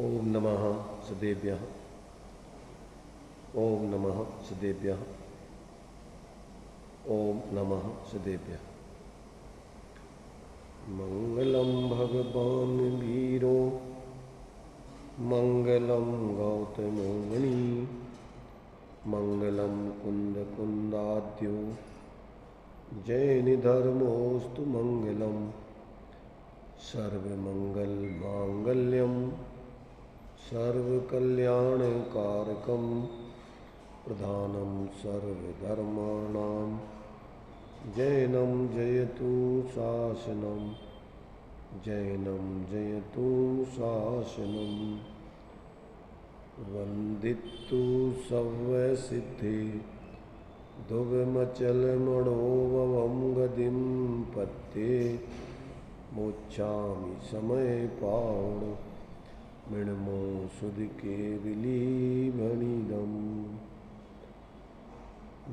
ओम नमः सदेभ्यः। ओम नमः सदेभ्यः। ओम नमः सदेभ्यः। मंगलम भगवान वीरो मंगलम गौतमो मुनि मंगलम कुंद कुंदाद्यो जैन धर्मोस्तु मंगलम सर्वमंगल मांगल्यम सर्वकल्याणकारकं प्रधानं सर्वधर्माणां जैनं जयतु शासनं जैनं जयतु शासनं वन्दितु सव्यसिद्धि दुर्गमचलमणोभवं गतिं पत्ये मोक्षामि समयपाण मृण्मो सुदिके विलीभणिदम्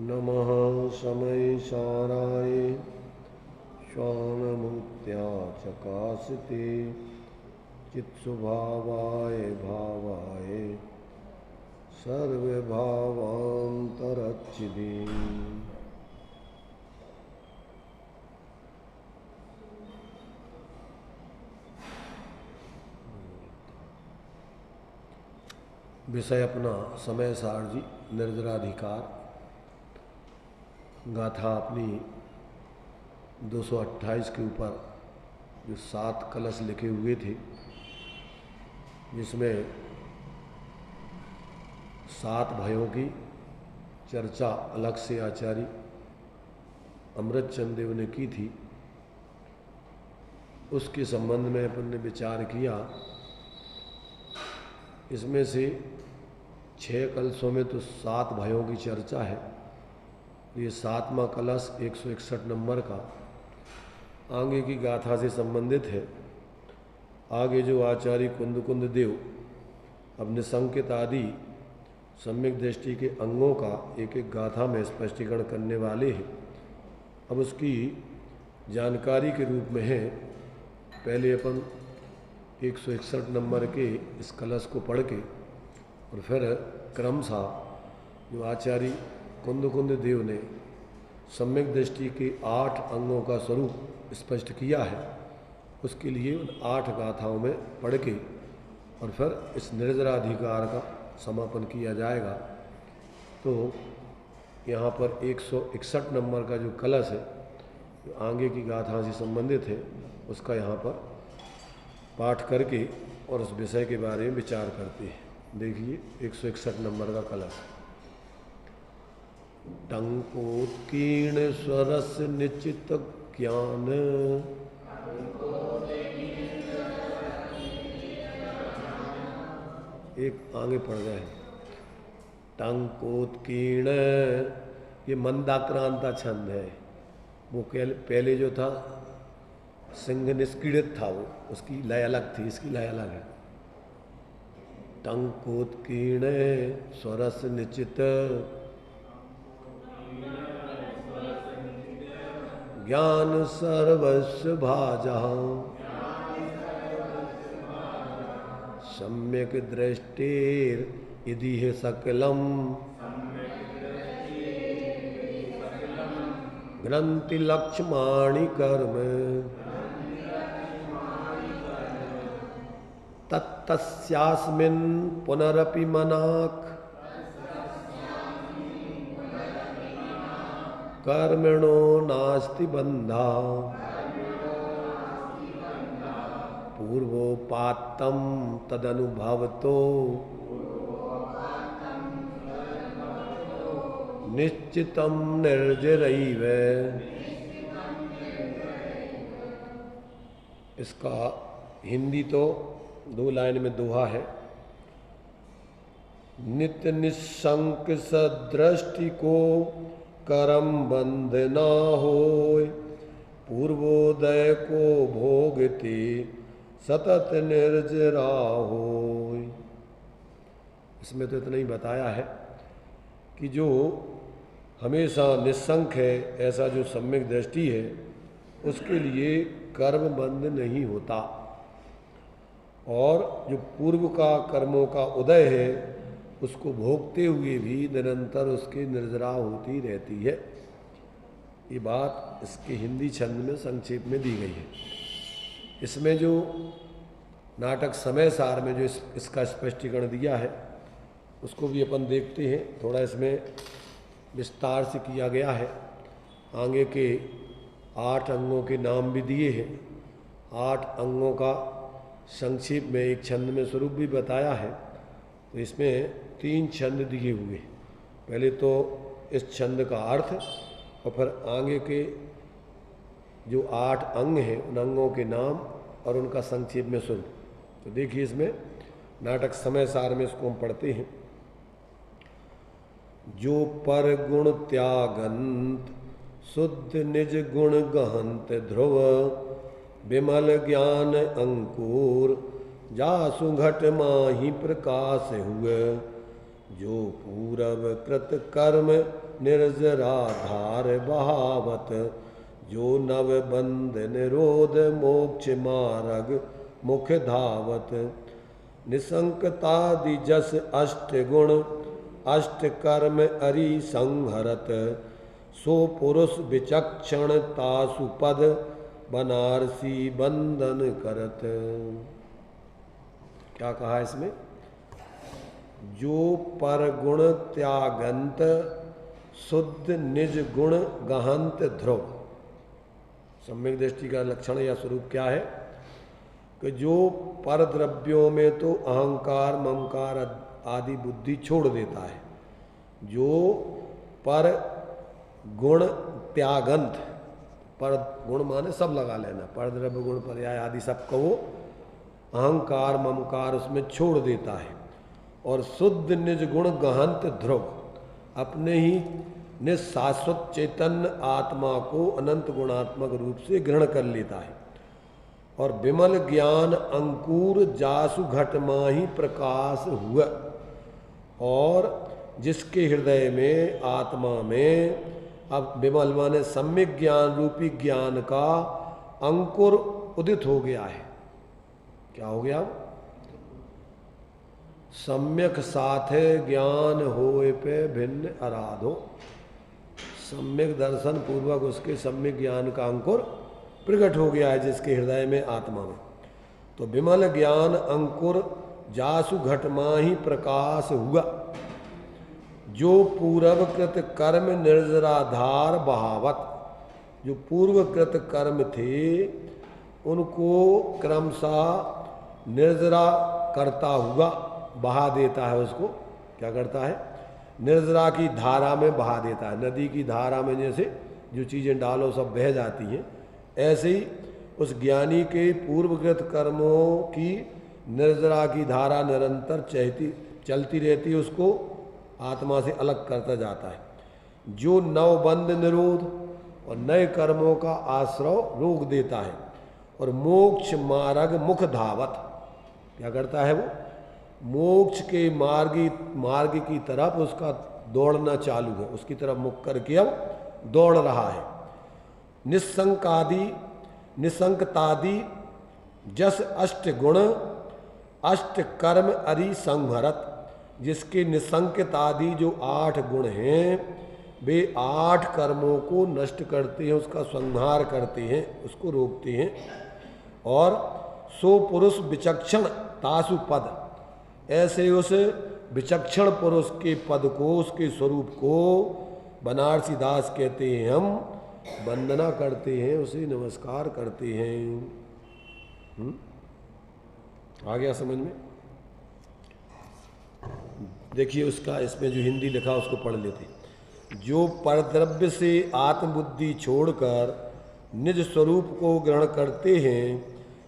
नमः समय साराय श्वानमूर्त्या चकासिते चित्स्वभावाय भावाय सर्वभावान्तरच्छिदे विषय अपना समय सारजी निर्जराधिकार गाथा अपनी 228 के ऊपर जो 7 कलश लिखे हुए थे, जिसमें 7 भाइयों की चर्चा अलग से आचार्य अमृतचंद देव ने की थी। उसके संबंध में अपन ने विचार किया। इसमें से 6 कलशों में तो 7 भाइयों की चर्चा है। ये 7वां कलश 161 नंबर का आगे की गाथा से संबंधित है। आगे जो आचार्य कुंद देव अपने संकेत आदि सम्यक दृष्टि के अंगों का एक एक गाथा में स्पष्टीकरण करने वाले हैं। अब उसकी जानकारी के रूप में है, पहले अपन 161 नंबर के इस कलश को पढ़ के और फिर क्रमशः जो आचार्य कुंद देव ने सम्यक दृष्टि के 8 अंगों का स्वरूप स्पष्ट किया है, उसके लिए उन 8 गाथाओं में पढ़ के और फिर इस निर्जराधिकार का समापन किया जाएगा। तो यहाँ पर 161 नंबर का जो कलश है, जो आगे की गाथा से संबंधित है, उसका यहाँ पर पाठ करके और उस विषय के बारे में विचार करते हैं। देखिए 161 नंबर का कलश। टंकोत्कीर्ण स्वरस निश्चित ज्ञान एक आगे पढ़ गए। टंकोत्कीर्ण ये मंदाक्रांता छंद है। वो पहले जो था सिंह निष्क्रीडित था, वो उसकी लय अलग थी, इसकी लय अलग है। टंकोत्कीर्ण स्वरस निश्चित ज्ञान सर्वस्व भाजा सम्यक दृष्टिर यदि है सकलम ग्रंथि लक्ष्माणि कर्म तत्तस्यास्मिन् पुनरपि मनाक् कर्मणो नास्ति बंधा पूर्वोपात्तं तदनुभवतो निश्चितं निर्जरैव। इसका हिंदी तो 2 लाइन में दोहा है। नित्य निशंक सदृष्टि को करम बंध न होय पूर्वोदय को भोगते सतत निर्जरा होय। इसमें तो इतना ही बताया है कि जो हमेशा निशंक है, ऐसा जो सम्यक दृष्टि है, उसके लिए कर्म बंध नहीं होता और जो पूर्व का कर्मों का उदय है उसको भोगते हुए भी निरंतर उसकी निर्जरा होती रहती है। ये बात इसके हिंदी छंद में संक्षेप में दी गई है। इसमें जो नाटक समय सार में जो इसका स्पष्टीकरण दिया है उसको भी अपन देखते हैं। थोड़ा इसमें विस्तार से किया गया है। आगे के 8 अंगों के नाम भी दिए हैं। 8 अंगों का संक्षेप में एक छंद में स्वरूप भी बताया है। तो इसमें 3 छंद दिए हुए हैं। पहले तो इस छंद का अर्थ और फिर आगे के जो 8 अंग हैं उन अंगों के नाम और उनका संक्षेप में स्वरूप। तो देखिए इसमें नाटक समय सार में इसको हम पढ़ते हैं। जो पर गुण त्यागंत शुद्ध निज गुण गहंत ध्रुव विमल ज्ञान अंकुर जासु घट माहि प्रकाश हुए। जो पूरब कृत कर्म निर्जराधार बहावत जो नव बंध निरोध मोक्ष मार्ग मुख धावत। निसंकतादि जस अष्ट गुण अष्ट कर्म अरि संहरत सो पुरुष विचक्षण तासु पद बनारसी बंधन करत। क्या कहा इसमें? जो पर गुण त्यागंत शुद्ध निज गुण गहंत ध्रुव। सम्यक दृष्टि का लक्षण या स्वरूप क्या है कि जो पर द्रव्यों में तो अहंकार ममकार आदि बुद्धि छोड़ देता है। जो पर गुण त्यागंत, पर गुण माने सब लगा लेना, पर द्रव्य गुण पर्याय आदि सबको वो अहंकार ममकार उसमें छोड़ देता है। और शुद्ध निज गुण गहंत ध्रुव, अपने ही निशाश्वत चैतन्य आत्मा को अनंत गुणात्मक रूप से ग्रहण कर लेता है। और विमल ज्ञान अंकुर जासु घट माहि प्रकाश हुआ। और जिसके हृदय में आत्मा में अब विमल माने सम्यक ज्ञान रूपी ज्ञान का अंकुर उदित हो गया है। क्या हो गया? सम्यक साथे ज्ञान होए पे भिन्न आराधो। सम्यक दर्शन पूर्वक उसके सम्यक ज्ञान का अंकुर प्रकट हो गया है जिसके हृदय में आत्मा में। तो विमल ज्ञान अंकुर जासु घट माहि प्रकाश हुआ। जो पूर्वकृत कर्म निर्जराधार बहावत, जो पूर्वकृत कर्म थे उनको क्रमशः निर्जरा करता हुआ बहा देता है। उसको क्या करता है? निर्जरा की धारा में बहा देता है। नदी की धारा में जैसे जो चीज़ें डालो सब बह जाती हैं, ऐसे ही उस ज्ञानी के पूर्वकृत कर्मों की निर्जरा की धारा निरंतर चलती रहती है, उसको आत्मा से अलग करता जाता है। जो नवबंध निरोध और नए कर्मों का आश्रय रोक देता है। और मोक्ष मार्ग मुख धावत, क्या करता है वो? मोक्ष के मार्ग की तरफ उसका दौड़ना चालू है, उसकी तरफ मुख करके अब दौड़ रहा है। निसंकतादि जस अष्ट गुण अष्ट कर्म अरि संहरत, जिसके निसंकित आदि जो 8 गुण हैं वे 8 कर्मों को नष्ट करते हैं, उसका संहार करते हैं, उसको रोकते हैं। और सो पुरुष विचक्षण तासु पद, ऐसे उस विचक्षण पुरुष के पद को, उसके स्वरूप को बनारसी दास कहते हैं। हम वंदना करते हैं, उसे नमस्कार करते हैं। आ गया समझ में? देखिए उसका इसमें जो हिंदी लिखा उसको पढ़ लेते। जो परद्रव्य से आत्मबुद्धि छोड़कर निज स्वरूप को ग्रहण करते हैं,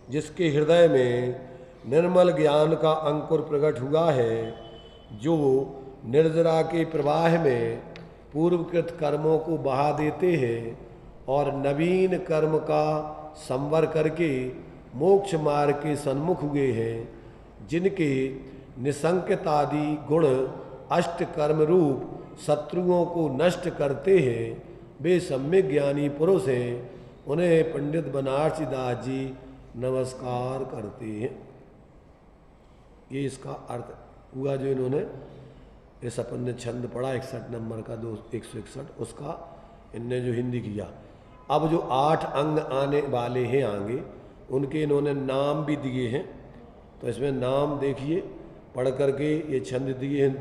जिसके हृदय में निर्मल ज्ञान का अंकुर प्रकट हुआ है, जो निर्जरा के प्रवाह में पूर्वकृत कर्मों को बहा देते हैं और नवीन कर्म का संवर करके मोक्ष मार्ग के सन्मुख हुए हैं, जिनके निसंकित आदि गुण अष्ट कर्म रूप शत्रुओं को नष्ट करते हैं, वे सम्यक ज्ञानी पुरुष हैं। उन्हें पंडित बनारसी दास जी नमस्कार करते हैं। ये इसका अर्थ हुआ जो इन्होंने इस अपन ने छंद पढ़ा 61 नंबर का 161 उसका इनने जो हिंदी किया। अब जो 8 अंग आने वाले हैं आगे उनके इन्होंने नाम भी दिए हैं। तो इसमें नाम देखिए पढ़ करके ये छंद दिए हैं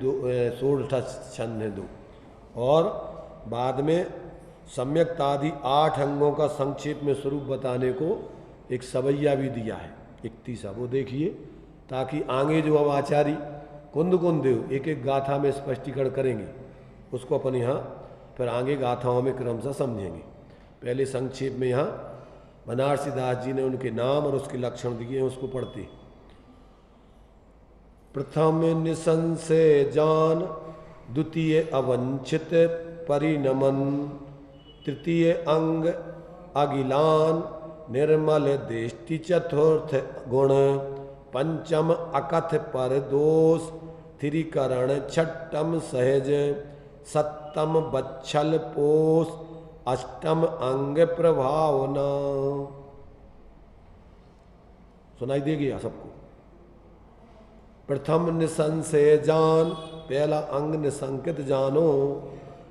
16 छंद हैं 2 और बाद में सम्यक्तादि 8 अंगों का संक्षेप में स्वरूप बताने को एक सवैया भी दिया है 31 वो देखिए ताकि आगे जो अब आचार्य कुंद देव एक एक गाथा में स्पष्टीकरण करेंगे उसको अपन यहाँ फिर आगे गाथाओं में क्रमशः समझेंगे। पहले संक्षेप में यहाँ बनारसी दास जी ने उनके नाम और उसके लक्षण दिए हैं उसको पढ़ते। प्रथम निसंशय जान, द्वितीय अवंचित परिणमन, तृतीय अंग अगिलान, निर्मल दृष्टि, चतुर्थ गुण, पंचम अकथ पर दोष, त्रिकरण, छठम सहज, सप्तम बच्छल पोष, अष्टम अंग प्रभावना। सुनाई देगी सबको। प्रथम निसंशय जान, पहला अंग निसंकित जानो,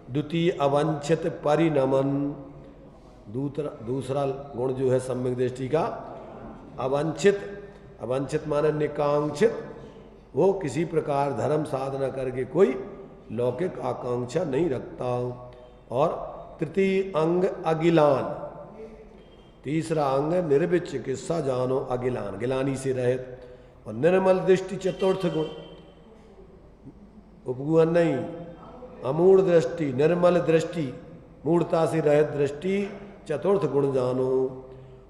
द्वितीय अवंचित परिणमन, दूसरा गुण जो है सम्यक दृष्टि का अवंचित, अवंचित माने निकांक्षित, वो किसी प्रकार धर्म साधना करके कोई लौकिक आकांक्षा नहीं रखता। और तृतीय अंग अगिलान, तीसरा अंग निर्विच चिकित्सा जानो, अगिलान गिलानी से रहित। और निर्मल दृष्टि, चतुर्थ गुण, उपगुण नहीं, अमूढ़ दृष्टि, निर्मल दृष्टि, मूढ़ता से रहित दृष्टि, चतुर्थ गुण जानो।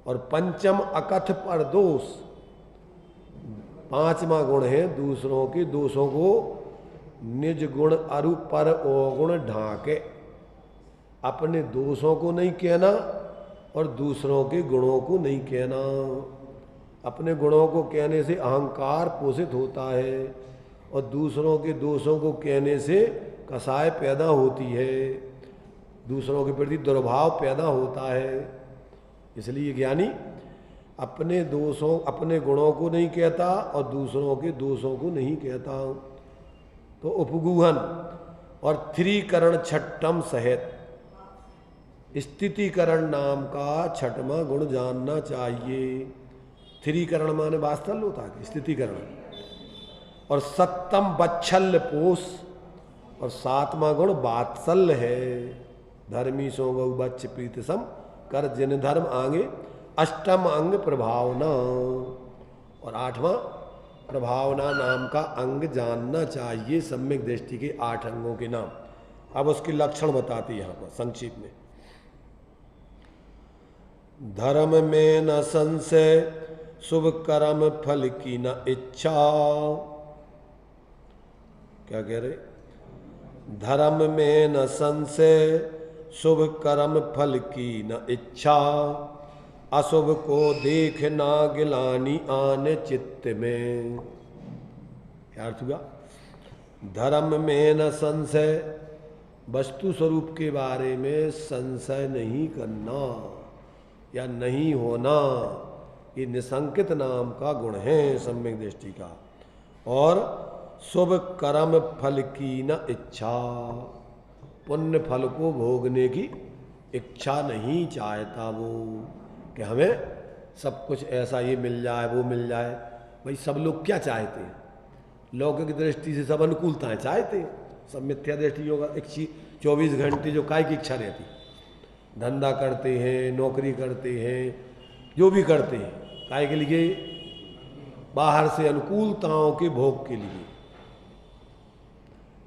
और पंचम अकथ पर दोष, 5वां गुण है दूसरों के दोषों को निज गुण अरु पर अवगुण ढाके, अपने दोषों को नहीं कहना और दूसरों के गुणों को नहीं कहना। अपने गुणों को कहने से अहंकार पोषित होता है और दूसरों के दोषों को कहने से कसाय पैदा होती है, दूसरों के प्रति दुर्भाव पैदा होता है। इसलिए ज्ञानी अपने दोषों, अपने गुणों को नहीं कहता और दूसरों के दोषों को नहीं कहता। तो उपगुहन और त्रिकरण, छठम सहित, स्थितिकरण नाम का 6वां गुण जानना चाहिए। त्रिकरण माने वास्तल्य होता है, स्थितिकरण। और सप्तम बच्छल्य पोष, और 7वां गुण वात्सल्य है। धर्मी सो गौ बच्च प्रीत सम, कर जिन धर्म आगे। अष्टम अंग प्रभावना, और 8वां प्रभावना नाम का अंग जानना चाहिए। सम्यक दृष्टि के 8 अंगों के नाम अब उसके लक्षण बताते हैं यहाँ पर संक्षेप में। धर्म में न संशय, शुभ कर्म फल की न इच्छा। क्या कह रहे? धर्म में न संशय, शुभ कर्म फल की न इच्छा, अशुभ को देख ना गिलानी आने चित्त में। क्या अर्थ हुआ? धर्म में न संशय, वस्तु स्वरूप के बारे में संशय नहीं करना या नहीं होना, ये निसंकित नाम का गुण है सम्यक दृष्टि का। और शुभ कर्म फल की न इच्छा, पुण्य फल को भोगने की इच्छा नहीं चाहता वो, कि हमें सब कुछ ऐसा ये मिल जाए वो मिल जाए। भाई सब लोग क्या चाहते हैं? लौकिक दृष्टि से सब अनुकूलताएं चाहते हैं, सब मिथ्या दृष्टियों का 24 घंटे जो काय की इच्छा रहती, धंधा करते हैं, नौकरी करते हैं, जो भी करते हैं, काय के लिए? बाहर से अनुकूलताओं के भोग के लिए।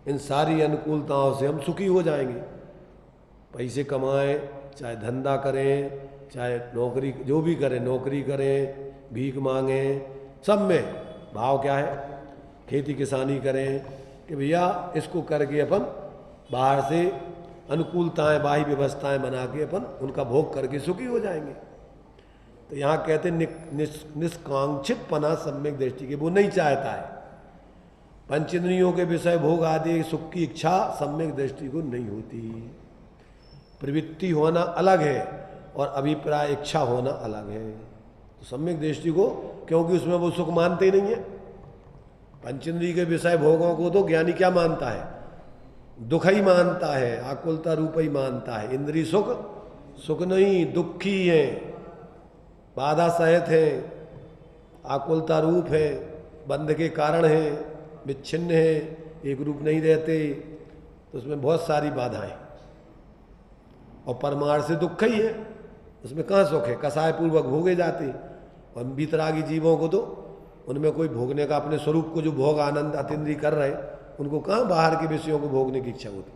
इन सारी अनुकूलताओं से हम सुखी हो जाएंगे। पैसे कमाएं, चाहे धंधा करें, चाहे नौकरी, जो भी करें, नौकरी करें, भीख मांगें, सब में भाव क्या है? खेती किसानी करें कि भैया इसको करके अपन बाहर से अनुकूलताएं, बाह्य व्यवस्थाएं बना के अपन उनका भोग करके सुखी हो जाएंगे। तो यहाँ कहते निष्कांक्षित पना सम्यक दृष्टि के वो नहीं चाहता है। पंचेंद्रियों के विषय भोग आदि सुख की इच्छा सम्यक दृष्टि को नहीं होती। प्रवृत्ति होना अलग है और अभिप्राय इच्छा होना अलग है। तो सम्यक दृष्टि को, क्योंकि उसमें वो सुख मानते ही नहीं है, पंचेंद्रिय के विषय भोगों को तो ज्ञानी क्या मानता है? दुख ही मानता है, आकुलता रूप ही मानता है। इंद्रिय सुख सुख नहीं, दुखी है, बाधा सहित है, आकुलता रूप है, बंध के कारण है, विच्छिन्न है, एक रूप नहीं रहते, तो उसमें बहुत सारी बाधाएं। और परमार्थ से दुख ही है, उसमें कहाँ सुख है? कसाय पूर्वक भोगे जाते। और बीतरागी जीवों को तो उनमें कोई भोगने का, अपने स्वरूप को जो भोग आनंद अतीन्द्रिय कर रहे हैं, उनको कहाँ बाहर के विषयों को भोगने की इच्छा होती।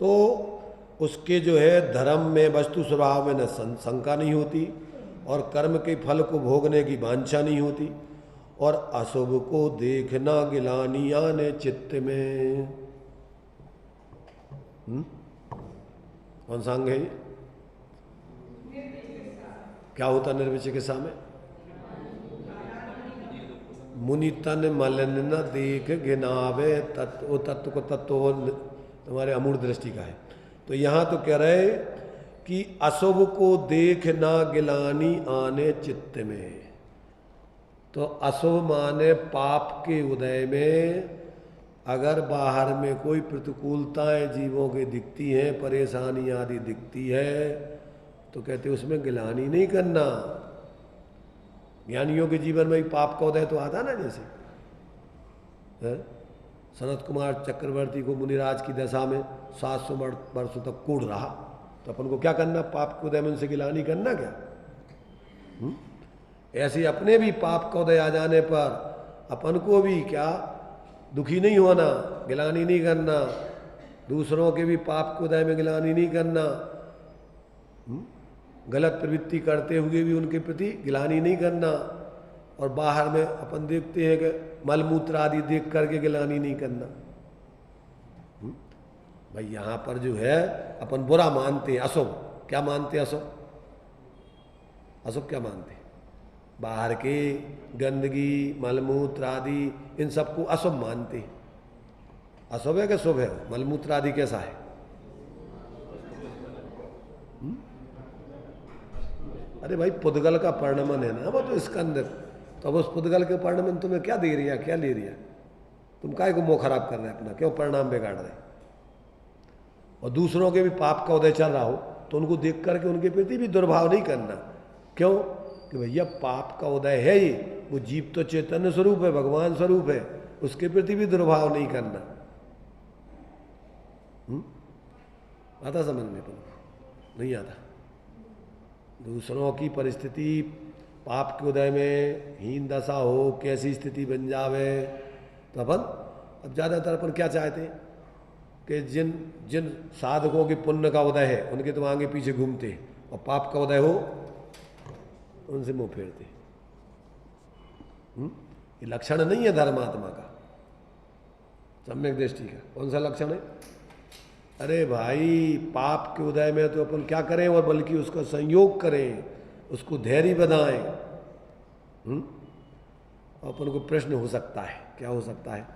तो उसके जो है धर्म में, वस्तु स्वभाव में न शंका नहीं होती, और कर्म के फल को भोगने की वांछा नहीं होती, और अशुभ को देखना गिलानी आने चित्त में। कौन सा अंग है ये? क्या होता निर्विचिकित्सा में? मुनि तन मलन न देख गिनावे तत्व, तत्व को तत्व तुम्हारे अमूढ़ दृष्टि का है। तो यहाँ तो कह रहे कि अशुभ को देख ना गिलानी आने चित्त में। तो अशुभ माने पाप के उदय में अगर बाहर में कोई प्रतिकूलताएं जीवों की दिखती हैं, परेशानी आदि दिखती है, तो कहते उसमें गिलानी नहीं करना। ज्ञानियों के जीवन में ही पाप का उदय तो आता ना, जैसे सनत कुमार चक्रवर्ती को मुनिराज की दशा में 700 वर्षों तक कूड़ रहा, तो अपन को क्या करना? पाप के उदय में उनसे गिलानी करना क्या? ऐसे अपने भी पाप का उदय आ जाने पर अपन को भी क्या दुखी नहीं होना, गिलानी नहीं करना। दूसरों के भी पाप के उदय में गिलानी नहीं करना। गलत प्रवृत्ति करते हुए भी उनके प्रति गिलानी नहीं करना। और बाहर में अपन देखते हैं कि मलमूत्र आदि देख करके गिलानी नहीं करना। भाई यहाँ पर जो है अपन बुरा मानते हैं, अशुभ क्या मानते हैं? अशुभ अशुभ क्या मानते हैं? बाहर के गंदगी, मलमूत्र आदि, इन सबको अशुभ मानते हैं। अशुभ है कि शुभ है? मलमूत्र आदि कैसा है? अरे भाई पुद्गल का पर्णमन है ना वो, तो इसका अंदर, तो अब उस पुद्गल के पर्णमन तुम्हें क्या दे रही है, क्या ले रही है? तुम काहे को मुंह खराब कर रहे हैं अपना, क्यों परिणाम बिगाड़ रहे? और दूसरों के भी पाप का उदय चल रहा हो तो उनको देख करके उनके प्रति भी दुर्भाव नहीं करना। क्यों? कि भैया पाप का उदय है ही, वो जीव तो चैतन्य स्वरूप है, भगवान स्वरूप है, उसके प्रति भी दुर्भाव नहीं करना। आता समझ में? नहीं आता। दूसरों की परिस्थिति पाप के उदय में हीन दशा हो, कैसी स्थिति बन जावे, तो अपन अब ज़्यादातर अपन क्या चाहते हैं कि जिन जिन साधकों के पुण्य का उदय है उनके तो आगे पीछे घूमते हैं, और पाप का उदय हो उनसे मुंह फेरते। ये लक्षण नहीं है धर्मात्मा का, सम्यक दृष्टि का। कौन सा लक्षण है? अरे भाई पाप के उदय में तो अपन क्या करें, और बल्कि उसका संयोग करें, उसको धैर्य बनाएं। अपन को प्रश्न हो सकता है, क्या हो सकता है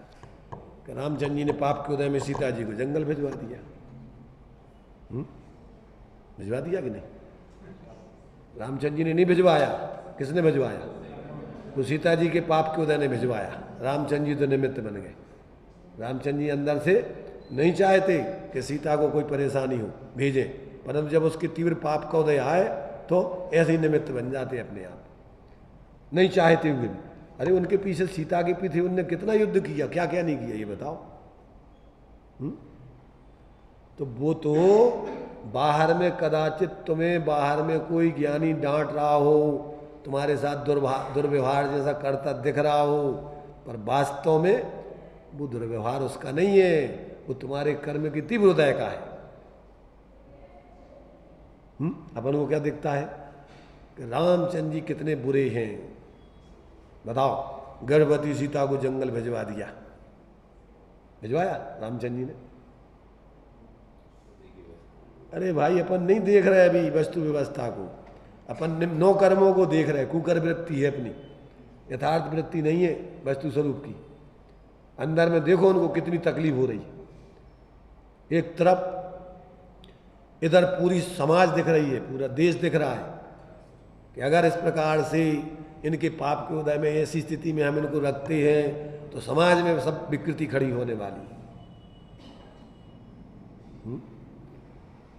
कि रामचंद्र जी ने पाप के उदय में सीता जी को जंगल भिजवा दिया। भिजवा दिया कि नहीं? रामचंद्र जी ने नहीं भिजवाया, किसने भिजवाया? तो सीता जी के पाप के उदय ने भिजवाया। रामचंद्र जी तो निमित्त बन गए। रामचंद्र जी अंदर से नहीं चाहते कि सीता को कोई परेशानी हो, भेजें, परंतु जब उसके तीव्र पाप का उदय आए तो ऐसे ही निमित्त बन जाते अपने आप, नहीं चाहते हुए भी। अरे उनके पीछे, सीता के पीछे उनने कितना युद्ध किया, क्या क्या नहीं किया, ये बताओ। तो वो तो बाहर में कदाचित तुम्हें बाहर में कोई ज्ञानी डांट रहा हो, तुम्हारे साथ दुर्व्यवहार जैसा करता दिख रहा हो, पर वास्तव में वो दुर्व्यवहार उसका नहीं है, वो तुम्हारे कर्म की तीव्र उदय का है। अपन को क्या दिखता है कि रामचंद्र जी कितने बुरे हैं, बताओ। गर्भवती सीता को जंगल भिजवा दिया, भिजवाया रामचंद्र जी ने? अरे भाई अपन नहीं देख रहे अभी वस्तु व्यवस्था को, अपन नौ कर्मों को देख रहे। कुकर वृत्ति है अपनी, यथार्थ वृत्ति नहीं है वस्तु स्वरूप की। अंदर में देखो उनको कितनी तकलीफ हो रही है। एक तरफ इधर पूरी समाज दिख रही है, पूरा देश दिख रहा है कि अगर इस प्रकार से इनके पाप के उदय में ऐसी स्थिति में हम इनको रखते हैं तो समाज में सब विकृति खड़ी होने वाली है।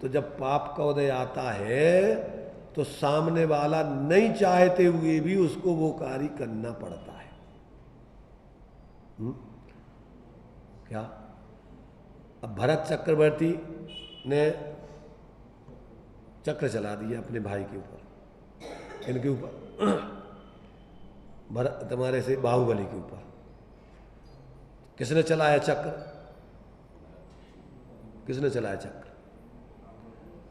तो जब पाप का उदय आता है तो सामने वाला नहीं चाहते हुए भी उसको वो कार्य करना पड़ता है। क्या? अब भरत चक्रवर्ती ने चक्र चला दिया अपने भाई के ऊपर, इनके ऊपर, भरत तुम्हारे से बाहुबली के ऊपर। किसने चलाया चक्र? किसने चलाया चक्र?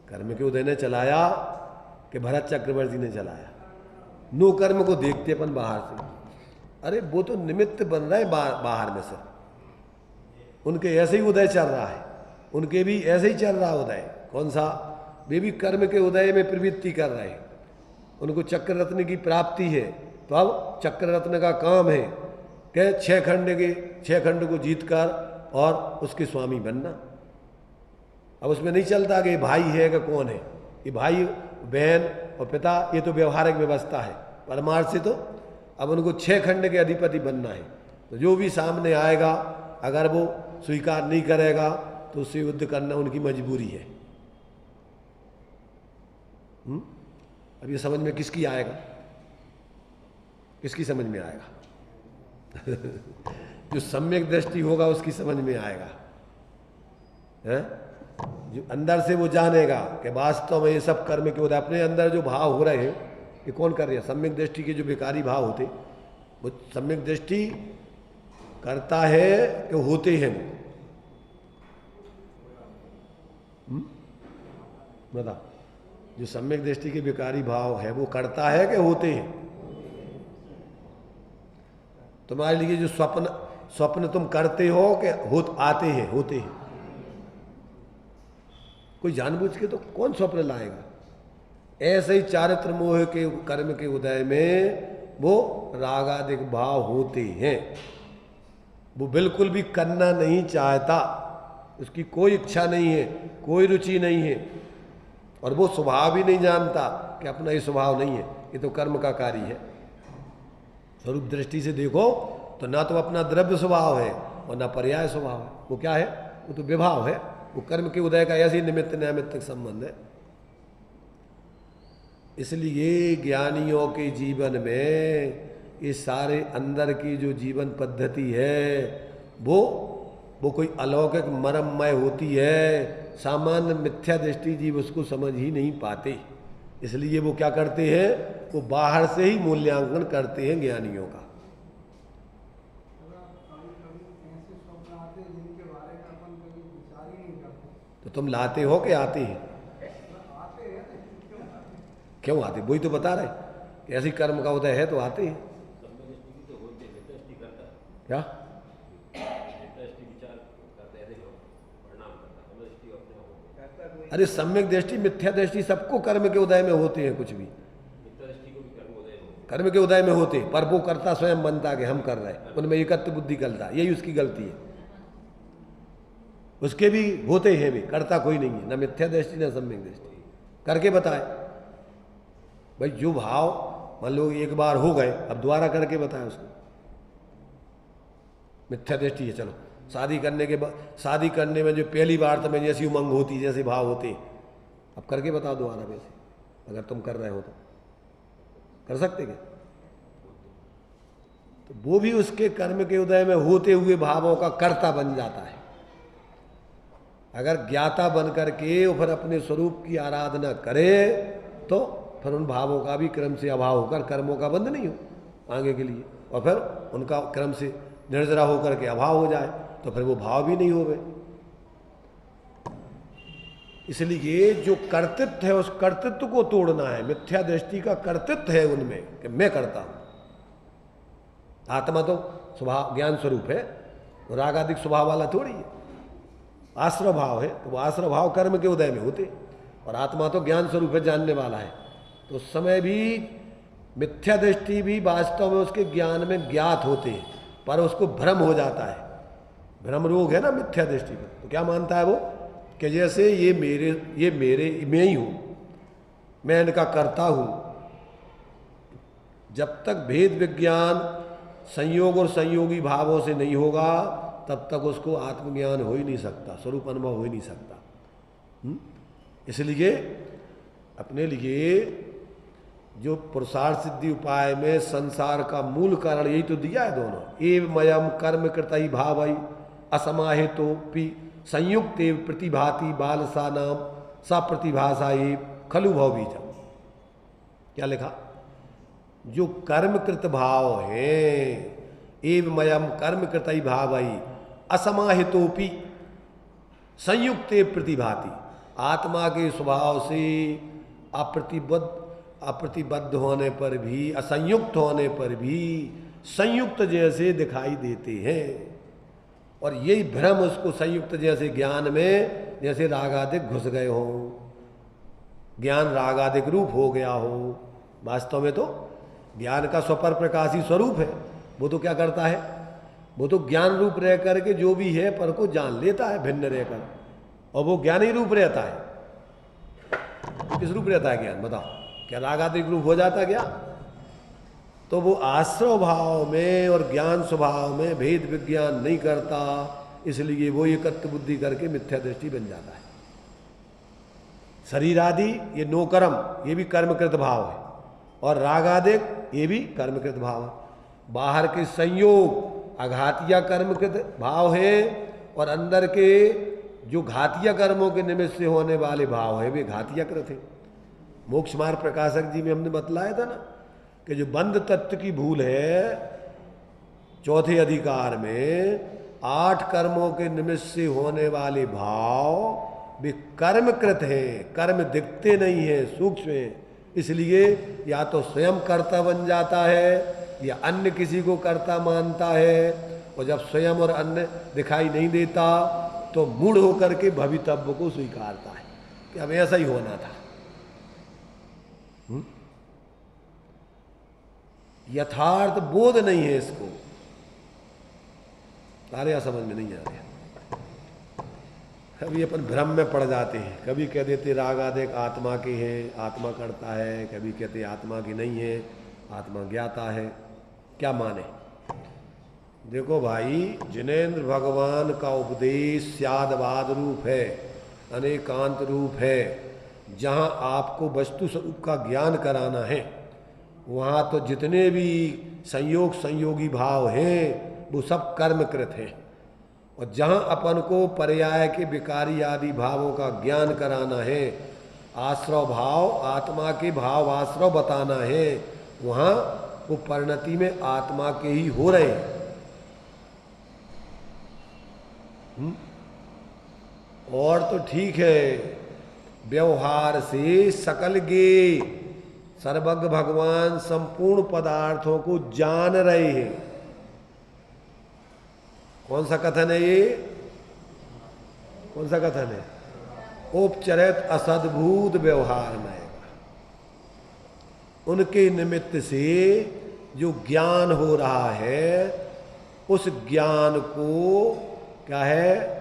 कर्म के उदय ने चलाया कि भरत चक्रवर्ती ने चलाया? नो कर्म को देखते अपन बाहर से, अरे वो तो निमित्त बन रहा है बाहर में से, उनके ऐसे ही उदय चल रहा है, उनके भी ऐसे ही चल रहा उदय। कौन सा? वे भी कर्म के उदय में प्रवृत्ति कर रहे हैं, उनको चक्र रत्न की प्राप्ति है। तो अब चक्र रत्न का काम है कि 6 खंड को जीतकर और उसके स्वामी बनना। अब उसमें नहीं चलता कि भाई है कि कौन है, ये भाई बहन और पिता, ये तो व्यवहारिक व्यवस्था है। परमार्थ से तो अब उनको 6 खंड के अधिपति बनना है। तो जो भी सामने आएगा अगर वो स्वीकार नहीं करेगा तो उससे युद्ध करना उनकी मजबूरी है। अब ये समझ में किसकी आएगा? किसकी समझ में आएगा? जो सम्यक दृष्टि होगा उसकी समझ में आएगा, है? जो अंदर से वो जानेगा कि वास्तव में ये सब कर्म के उदय, अपने अंदर जो भाव हो रहे हैं ये कौन कर रहे हैं? सम्यक दृष्टि के जो विकारी भाव होते, वो सम्यक दृष्टि करता है कि होते हैं? बता, जो सम्यक दृष्टि के विकारी भाव है वो करता है कि होते हैं? तुम्हारे लिए जो स्वप्न तुम करते हो कि आते हैं, होते हैं? कोई जानबूझ के तो कौन स्वप्न लाएगा? ऐसे ही चारित्र मोह के कर्म के उदय में वो रागादिक भाव होते हैं। वो बिल्कुल भी करना नहीं चाहता, उसकी कोई इच्छा नहीं है, कोई रुचि नहीं है, और वो स्वभाव भी नहीं जानता कि अपना ये स्वभाव नहीं है, ये तो कर्म का कार्य है। स्वरूप दृष्टि से देखो तो ना तो अपना द्रव्य स्वभाव है और ना पर्याय स्वभाव है। वो क्या है? वो तो विभाव है। वो कर्म के उदय का ऐसे निमित्त नैमित्तिक संबंध है। इसलिए ज्ञानियों के जीवन में ये सारे अंदर की जो जीवन पद्धति है वो कोई अलौकिक मरममय होती है। सामान्य मिथ्या दृष्टि जीव उसको समझ ही नहीं पाते। इसलिए वो क्या करते हैं? वो बाहर से ही मूल्यांकन करते हैं ज्ञानियों का। तो तुम लाते हो कि आते हैं? क्यों आते? वही तो बता रहे, ऐसी कर्म का उदय है तो आते हैं। क्या? अरे सम्यक दृष्टि मिथ्या दृष्टि सबको कर्म के उदय में होते हैं। कुछ भी कर्म के उदय में होते, पर वो करता स्वयं बनता कि हम कर रहे हैं, उनमें एकत्व बुद्धि करता, यही उसकी गलती है। उसके भी होते हैं, भी करता कोई नहीं है, ना मिथ्या दृष्टि ना सम्यक दृष्टि। करके बताए भाई, जो भाव मान लो एक बार हो गए, अब दोबारा करके बताए उसको। मिथ्या दृष्टि है, चलो शादी करने के बाद, शादी करने में जो पहली बार तो में जैसी उमंग होती, जैसे भाव होते, अब करके बताओ दोबारा वैसे, अगर तुम कर रहे हो तो कर सकते क्या? तो वो भी उसके कर्म के उदय में होते हुए भावों का कर्ता बन जाता है। अगर ज्ञाता बन करके और फिर अपने स्वरूप की आराधना करे तो फिर उन भावों का भी क्रम से अभाव होकर कर्मों का बंध नहीं हो आगे के लिए, और फिर उनका क्रम से निर्जरा होकर के अभाव हो जाए तो फिर वो भाव भी नहीं हो गए। इसलिए जो कर्तृत्व है उस कर्तृत्व को तोड़ना है। मिथ्या दृष्टि का कर्तृत्व है उनमें कि मैं करता हूं। आत्मा तो स्वभाव ज्ञान स्वरूप है, राग आदि स्वभाव वाला थोड़ी है। आश्रय भाव है तो वो आश्रय भाव कर्म के उदय में होते, और आत्मा तो ज्ञान स्वरूप है, जानने वाला है। तो उस समय भी मिथ्या दृष्टि भी वास्तव में उसके ज्ञान में ज्ञात होते हैं, पर उसको भ्रम हो जाता है। भ्रम रोग है ना मिथ्या दृष्टि में। तो क्या मानता है वो कि जैसे ये मेरे मैं ही हूं, मैं इनका करता हूं। जब तक भेद विज्ञान संयोग और संयोगी भावों से नहीं होगा तब तक उसको आत्मज्ञान हो ही नहीं सकता, स्वरूप अनुभव हो ही नहीं सकता। इसलिए अपने लिए जो पुरुषार्थ सिद्धि उपाय में संसार का मूल कारण यही तो दिया है दोनों, एव मयम कर्म कृतई भावई असमाहितोपि संयुक्त एव प्रतिभाति बालसा नाम सा प्रतिभाषा एव खलु भव बीजम। क्या लिखा? जो कर्मकृत भाव है, एव मयम कर्म कृतई भावई असमाहितोपि संयुक्त एव प्रतिभाति, आत्मा के स्वभाव से अप्रतिबद्ध होने पर भी, असंयुक्त होने पर भी संयुक्त जैसे दिखाई देते हैं। और यही भ्रम उसको संयुक्त जैसे ज्ञान में जैसे रागादिक घुस गए हो, ज्ञान रागादिक रूप हो गया हो। वास्तव में तो ज्ञान का स्वपर प्रकाशी स्वरूप है। वो तो क्या करता है, वो तो ज्ञान रूप रह करके जो भी है पर को जान लेता है भिन्न रहकर, और वो ज्ञान ही रूप रहता है। किस रूप रहता है ज्ञान? बताओ, क्या रागादिक रूप हो जाता क्या? तो वो आश्रव भाव में और ज्ञान स्वभाव में भेद विज्ञान नहीं करता, इसलिए वो एकत्व बुद्धि करके मिथ्या दृष्टि बन जाता है। शरीर आदि ये नोकर्म, ये भी कर्मकृत भाव है, और रागादिक ये भी कर्मकृत भाव है। बाहर के संयोग अघातिया कर्मकृत भाव है, और अंदर के जो घातिया कर्मों के निमित्त से होने वाले भाव है वे घातिया कृत है। मोक्ष मार्ग प्रकाशक जी में हमने बतलाया था ना कि जो बंध तत्व की भूल है चौथे अधिकार में, 8 कर्मों के निमित्त से होने वाले भाव वे कर्मकृत हैं, कर्म दिखते नहीं है, सूक्ष्म है। इसलिए या तो स्वयं कर्ता बन जाता है या अन्य किसी को कर्ता मानता है, और जब स्वयं और अन्य दिखाई नहीं देता तो मूढ़ होकर के भवितव्य को स्वीकारता है कि अब ऐसा ही होना था। यथार्थ बोध नहीं है इसको, सारे समझ में नहीं आ रहे। कभी अपन भ्रम में पड़ जाते हैं, कभी कह देते राग आदिक आत्मा के हैं, आत्मा करता है, कभी कहते आत्मा की नहीं है, आत्मा ज्ञाता है। क्या माने? देखो भाई, जिनेन्द्र भगवान का उपदेश स्यादवाद रूप है, अनेकांत रूप है। जहाँ आपको वस्तु स्वरूप का ज्ञान कराना है वहाँ तो जितने भी संयोग संयोगी भाव हैं वो सब कर्मकृत हैं, और जहाँ अपन को पर्याय के विकारी आदि भावों का ज्ञान कराना है, आश्रव भाव आत्मा के भाव आश्रव बताना है, वहाँ वो परिणति में आत्मा के ही हो रहे हैं। और तो ठीक है, व्यवहार से सकल गे सर्वज्ञ भगवान संपूर्ण पदार्थों को जान रहे हैं। कौन सा कथन है ये? कौन सा कथन है? उपचरित असद्भुत व्यवहार में उनके निमित्त से जो ज्ञान हो रहा है, उस ज्ञान को क्या है,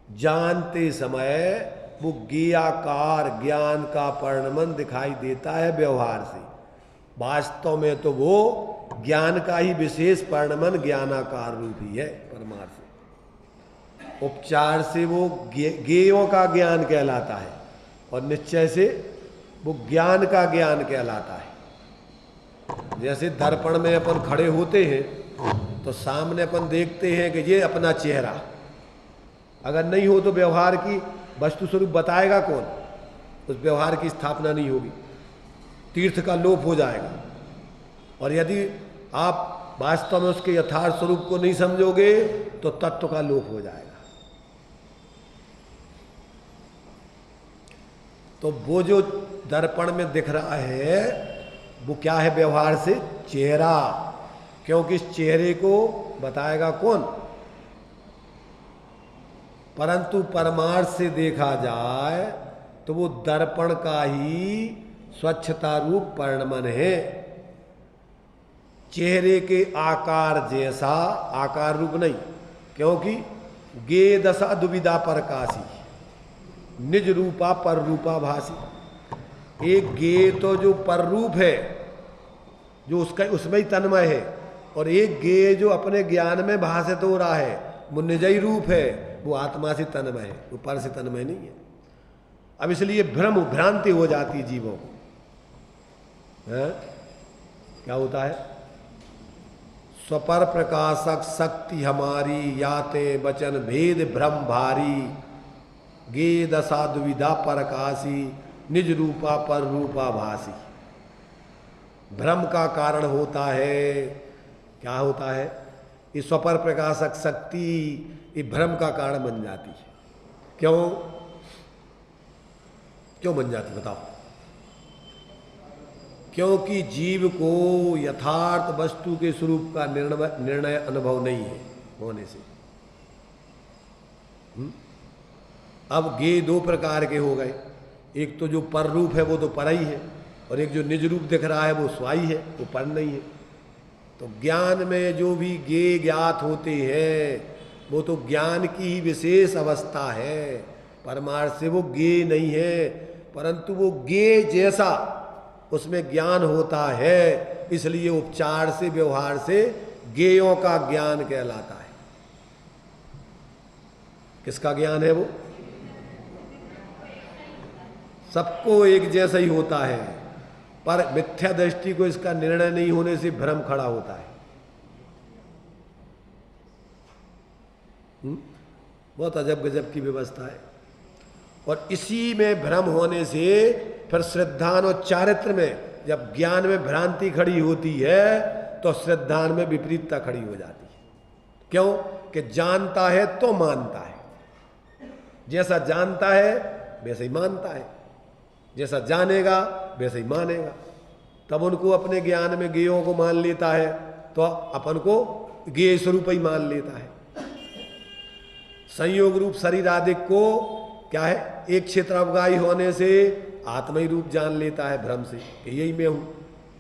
जानते समय वो ज्ञाकार ज्ञान का परिणमन दिखाई देता है व्यवहार से। वास्तव में तो वो ज्ञान का ही विशेष परिणमन ज्ञानाकार रूप ही है परमार्थ से। उपचार से वो ज्ञेयों का ज्ञान कहलाता है, और निश्चय से वो ज्ञान का ज्ञान कहलाता है। जैसे दर्पण में अपन खड़े होते हैं तो सामने अपन देखते हैं कि ये अपना चेहरा, अगर नहीं हो तो व्यवहार की वस्तु स्वरूप बताएगा कौन? उस व्यवहार की स्थापना नहीं होगी, तीर्थ का लोप हो जाएगा। और यदि आप वास्तव में उसके यथार्थ स्वरूप को नहीं समझोगे तो तत्व का लोप हो जाएगा। तो वो जो दर्पण में दिख रहा है वो क्या है व्यवहार से? चेहरा। क्योंकि इस चेहरे को बताएगा कौन? परंतु परमार्थ से देखा जाए तो वो दर्पण का ही स्वच्छता रूप परिणमन है। चेहरे के आकार जैसा, आकार रूप नहीं, क्योंकि गे दशा दुविधा प्रकाशी निज रूपा पर रूपा भासी। एक गे तो जो पर रूप है, जो उसका उसमें ही तन्मय है, और एक गे जो अपने ज्ञान में भाषित हो रहा है, वो निजई रूप है, वो आत्मा से तन्मय है, वो पर से तन्मय नहीं है। अब इसलिए भ्रांति हो जाती है जीवों को। क्या होता है? स्वपर प्रकाशक शक्ति हमारी, याते वचन भेद भ्रम भारी, गे दशा दुविधा प्रकाशी, निज रूपा पर रूपा भासी। भ्रम का कारण होता है, क्या होता है? ये स्वपर प्रकाशक शक्ति ये भ्रम का कारण बन जाती है। क्यों क्यों बन जाती बताओ? क्योंकि जीव को यथार्थ वस्तु के स्वरूप का निर्णय अनुभव नहीं है होने से। अब गे दो प्रकार के हो गए, एक तो जो पर रूप है वो तो पर ही है, और एक जो निज रूप दिख रहा है वो स्वाई है, वो पर नहीं है। तो ज्ञान में जो भी गे ज्ञात होते हैं वो तो ज्ञान की ही विशेष अवस्था है, परमार्थ से वो गे नहीं है, परंतु वो गे जैसा उसमें ज्ञान होता है, इसलिए उपचार से व्यवहार से गेयों का ज्ञान कहलाता है। किसका ज्ञान है वो? सबको एक जैसा ही होता है, पर मिथ्या दृष्टि को इसका निर्णय नहीं होने से भ्रम खड़ा होता है। बहुत अजब गजब की व्यवस्था है। और इसी में भ्रम होने से फिर श्रद्धान और चारित्र में जब ज्ञान में भ्रांति खड़ी होती है तो श्रद्धान में विपरीतता खड़ी हो जाती है। क्यों? कि जानता है तो मानता है, जैसा जानता है वैसे ही मानता है, जैसा जानेगा वैसे ही मानेगा। तब उनको अपने ज्ञान में गेयों को मान लेता है तो अपन को गेय स्वरूप ही मान लेता है। संयोग रूप शरीर आदि को क्या है? एक क्षेत्रावगाही होने से आत्मय रूप जान लेता है भ्रम से कि यही मैं हूं,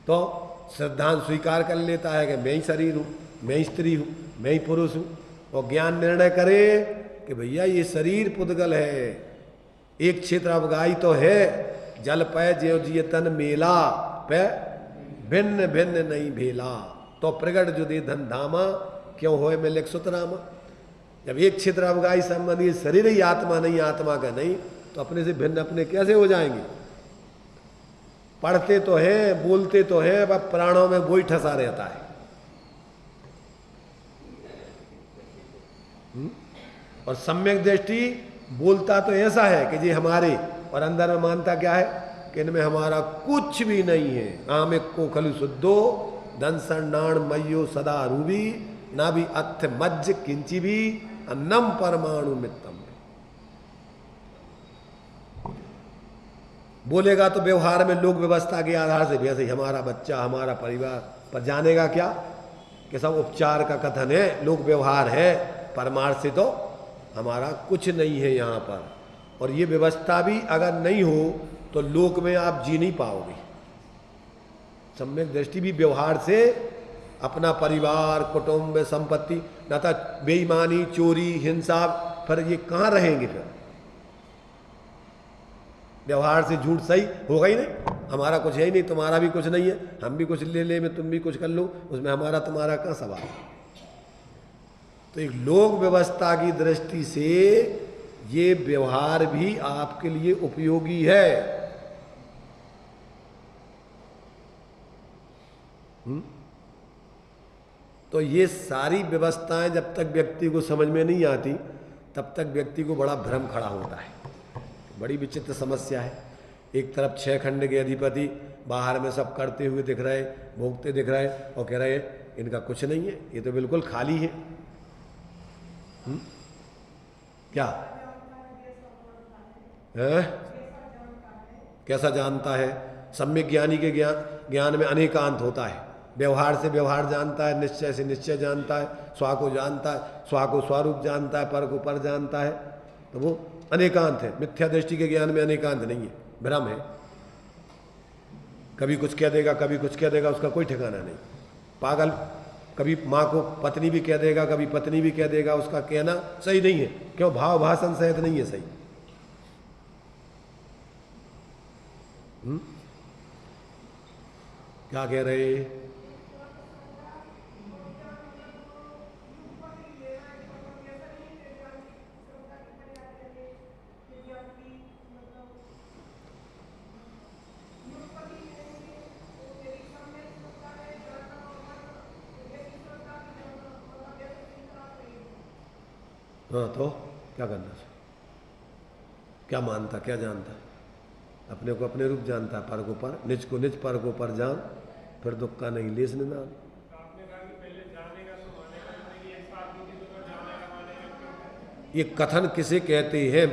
तो श्रद्धान स्वीकार कर लेता है कि मैं ही शरीर हूं, मैं ही स्त्री हूं, मैं ही पुरुष हूं, और ज्ञान निर्णय करे कि भैया ये शरीर पुद्गल है, एक क्षेत्रावगाही तो है, जल पै ज्यों जिय तन मेला पे भिन्न भिन्न नहीं भेला, तो प्रगट जो दे धन धामा क्यों होए में लिख सुतरामा। जब एक क्षेत्रावगाही संबंधी शरीर ही आत्मा नहीं, आत्मा का नहीं, तो अपने से भिन्न अपने कैसे हो जाएंगे? पढ़ते तो हैं, बोलते तो हैं, वह प्राणों में वही ठसा रहता है। और सम्यक दृष्टि बोलता तो ऐसा है कि जी हमारे, और अंदर में मानता क्या है कि इनमें हमारा कुछ भी नहीं है। आमिक को खलु शुद्धो दंसन नाण मयो सदा रूबी, ना भी अथ मज्ज किंची भी अन्नम परमाणु मित्तम। बोलेगा तो व्यवहार में लोक व्यवस्था के आधार से वैसे ही हमारा बच्चा, हमारा परिवार, पर जानेगा क्या कि सब उपचार का कथन है, लोक व्यवहार है, परमार्थ से तो हमारा कुछ नहीं है यहाँ पर। और ये व्यवस्था भी अगर नहीं हो तो लोक में आप जी नहीं पाओगे। सम्यक दृष्टि भी व्यवहार से अपना परिवार, कुटुंब, संपत्ति, न तो बेईमानी, चोरी, हिंसा, फिर ये कहाँ रहेंगे? फिर व्यवहार से झूठ सही होगा ही नहीं। हमारा कुछ है ही नहीं, तुम्हारा भी कुछ नहीं है, हम भी कुछ ले ले में तुम भी कुछ कर लो, उसमें हमारा तुम्हारा कहाँ सवाल। तो एक लोक व्यवस्था की दृष्टि से ये व्यवहार भी आपके लिए उपयोगी है। तो ये सारी व्यवस्थाएं जब तक व्यक्ति को समझ में नहीं आती तब तक व्यक्ति को बड़ा भ्रम खड़ा होता है। बड़ी विचित्र समस्या है। एक तरफ 6 खंड के अधिपति बाहर में सब करते हुए दिख रहे, भोगते दिख रहे, और कह रहे इनका कुछ नहीं है, ये तो बिल्कुल खाली है। क्या है? कैसा जानता है? सम्यक ज्ञानी के ज्ञान में अनेकांत होता है। व्यवहार से व्यवहार जानता है, निश्चय से निश्चय जानता है, स्वा को जानता है, स्वा को स्वरूप जानता है, पर को पर जानता है, तो वो अनेकांत है। मिथ्या दृष्टि के ज्ञान में अनेकांत नहीं है, भ्रम है। कभी कुछ कह देगा, कभी कुछ कह देगा, उसका कोई ठिकाना नहीं। पागल कभी माँ को पत्नी भी कह देगा, कभी पत्नी भी कह देगा, उसका कहना सही नहीं है। क्यों? भाव भाषण सहित नहीं है सही। क्या कह रहे? हाँ, तो क्या करना चाहिए? क्या मानता, क्या जानता? अपने को अपने रूप जानता, पर को पर, निज को निज, पर को पर जान, फिर दुख का नहीं लेस निदान। ये कथन किसे कहते हैं?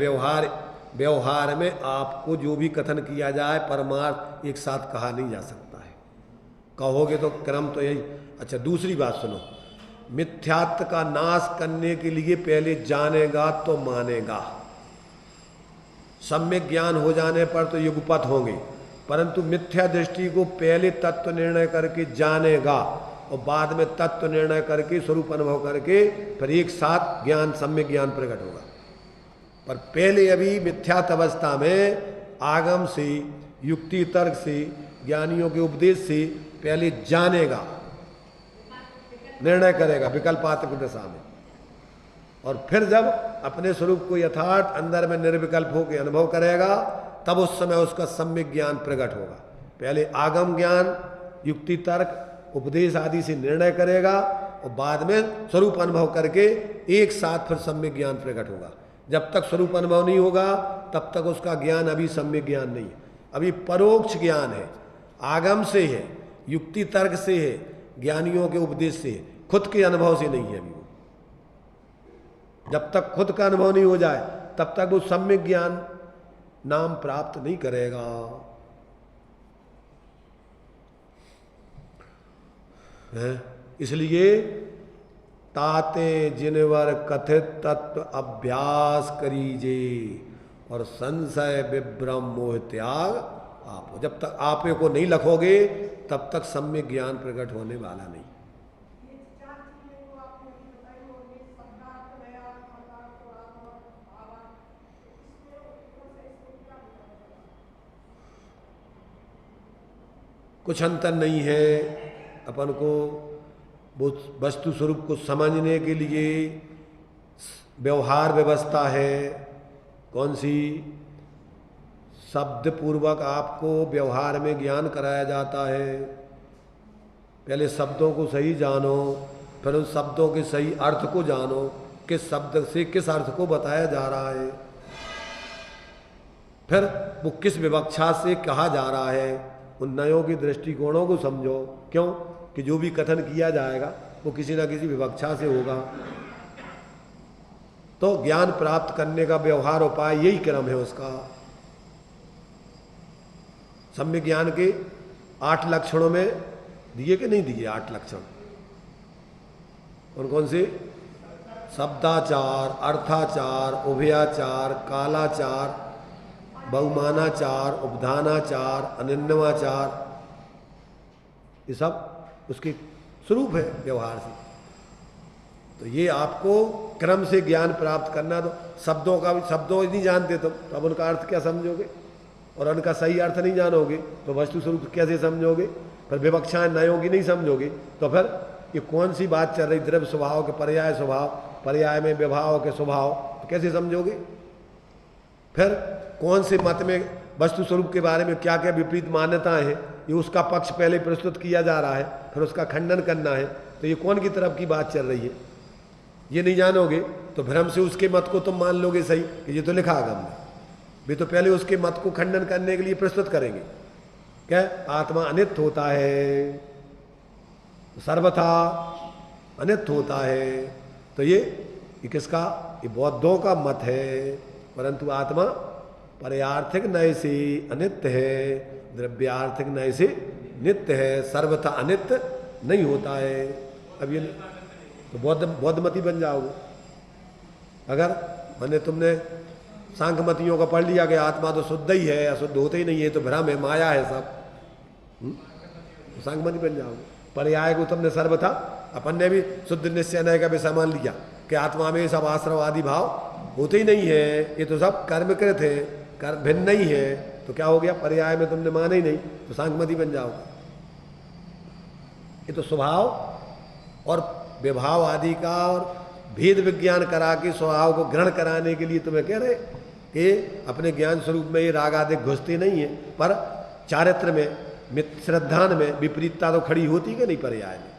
व्यवहार में आपको जो भी कथन किया जाए परमार्थ एक साथ कहा नहीं जा सकता है। कहोगे तो क्रम तो यही। अच्छा, दूसरी बात सुनो, मिथ्यात्व का नाश करने के लिए पहले जानेगा तो मानेगा। सम्यक ज्ञान हो जाने पर तो युगपत होंगे, परंतु मिथ्या दृष्टि को पहले तत्व निर्णय करके जानेगा और बाद में तत्व निर्णय करके स्वरूप अनुभव करके फिर एक साथ ज्ञान, सम्यक ज्ञान प्रकट होगा। पर पहले अभी मिथ्यात अवस्था में आगम से, युक्ति तर्क से, ज्ञानियों के उपदेश से पहले जानेगा, निर्णय करेगा विकल्पात्मक दशा में, और फिर जब अपने स्वरूप को यथार्थ अंदर में निर्विकल्प होकर अनुभव करेगा तब उस समय उसका सम्यक ज्ञान प्रकट होगा। पहले आगम ज्ञान, युक्ति तर्क, उपदेश आदि से निर्णय करेगा और बाद में स्वरूप अनुभव करके एक साथ फिर सम्यक ज्ञान प्रकट होगा। जब तक स्वरूप अनुभव नहीं होगा तब तक उसका ज्ञान अभी सम्यक ज्ञान नहीं है, अभी परोक्ष ज्ञान है, आगम से है, युक्ति तर्क से है, ज्ञानियों के उपदेश से है, खुद के अनुभव से नहीं है अभी वो। जब तक खुद का अनुभव नहीं हो जाए तब तक वो सम्यक ज्ञान नाम प्राप्त नहीं करेगा। इसलिए ताते जिनवर कथित तत्व अभ्यास करीजे और संशय विभ्रम मोह त्याग आप। जब तक आपे को नहीं लखोगे तब तक सम्यक ज्ञान प्रकट होने वाला नहीं। कुछ अंतर नहीं है। अपन को वो वस्तु स्वरूप को समझने के लिए व्यवहार व्यवस्था है। कौन सी? शब्द पूर्वक आपको व्यवहार में ज्ञान कराया जाता है। पहले शब्दों को सही जानो, फिर उन शब्दों के सही अर्थ को जानो, किस शब्द से किस अर्थ को बताया जा रहा है, फिर वो किस विवक्षा से कहा जा रहा है। उन नयों की दृष्टिकोणों को समझो। क्यों? कि जो भी कथन किया जाएगा वो किसी न किसी विवक्षा से होगा। तो ज्ञान प्राप्त करने का व्यवहार उपाय यही क्रम है उसका। सम्यक ज्ञान के 8 लक्षणों में दिए कि नहीं दिए? 8 लक्षण कौन कौन से? शब्दाचार, अर्थाचार, उभयाचार, कालाचार, बहुमानाचार, उपधानाचार, अनन्यवाचार, ये सब उसके स्वरूप है व्यवहार से। तो ये आपको क्रम से ज्ञान प्राप्त करना। तो शब्दों का भी, शब्दों नहीं जानते तो अब उनका अर्थ क्या समझोगे, और उनका सही अर्थ नहीं जानोगे तो वस्तु स्वरूप कैसे समझोगे। फिर विवक्षाएं नयों की नहीं समझोगे तो फिर ये कौन सी बात चल रही, द्रव्य स्वभाव के पर्याय स्वभाव, पर्याय में विभाव के स्वभाव, तो कैसे समझोगे। फिर कौन से मत में वस्तु स्वरूप के बारे में क्या क्या विपरीत मान्यताएं हैं, ये उसका पक्ष पहले प्रस्तुत किया जा रहा है, फिर उसका खंडन करना है। तो ये कौन की तरफ की बात चल रही है, ये नहीं जानोगे तो भ्रम से उसके मत को तुम मान लोगे सही कि ये तो लिखा है हमने। भी तो पहले उसके मत को खंडन करने के लिए प्रस्तुत करेंगे। क्या? आत्मा अनित्य होता है, सर्वथा अनित्य होता है। तो ये किसका? ये बौद्धों का मत है। परंतु आत्मा पर्यार्थिक नय से अनित्य है, द्रव्यार्थिक नय से नित्य है, सर्वथा अनित्य नहीं होता है। अब ये तो बौद्धमती बन जाओगे। अगर मैंने तुमने सांख्यमतियों का पढ़ लिया कि आत्मा तो शुद्ध ही है, अशुद्ध होते ही नहीं है, तो भ्रम है, माया है सब, तो सांख्यमती बन जाओगे। पर्याय को तुमने सर्वथा, अपन ने भी शुद्ध निश्चय नय का विषय मान लिया कि आत्मा में सब आश्रव आदि भाव होते ही नहीं है, ये तो सब कर्मकृत है, कर्म भिन्न नहीं है, तो क्या हो गया, पर्याय में तुमने माना ही नहीं तो सांख्यमती बन जाओगे। ये तो स्वभाव और विभाव आदि का और भेद विज्ञान करा के स्वभाव को ग्रहण कराने के लिए तुम्हें कह रहे कि अपने ज्ञान स्वरूप में ये राग आदि घुसते नहीं है, पर चारित्र में श्रद्धान में विपरीतता तो खड़ी होती कि नहीं पर्याय में।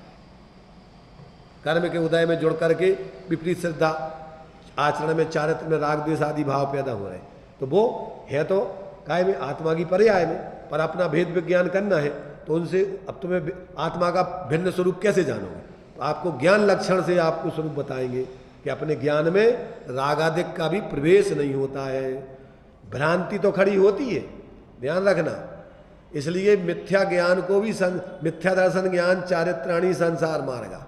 कर्म के उदय में जुड़ करके विपरीत श्रद्धा, आचरण में चारित्र में राग द्वेष आदि भाव पैदा हो रहे हैं, तो वो है तो काय में आत्मा की पर्याय में, पर अपना भेद विज्ञान करना है तो उनसे अब तुम्हें आत्मा का भिन्न स्वरूप कैसे जानोगे। तो आपको ज्ञान लक्षण से आपको स्वरूप बताएंगे कि अपने ज्ञान में रागादिक का भी प्रवेश नहीं होता है, भ्रांति तो खड़ी होती है, ध्यान रखना। इसलिए मिथ्या ज्ञान को भी मिथ्या दर्शन ज्ञान चारित्राणी संसार मार्गा।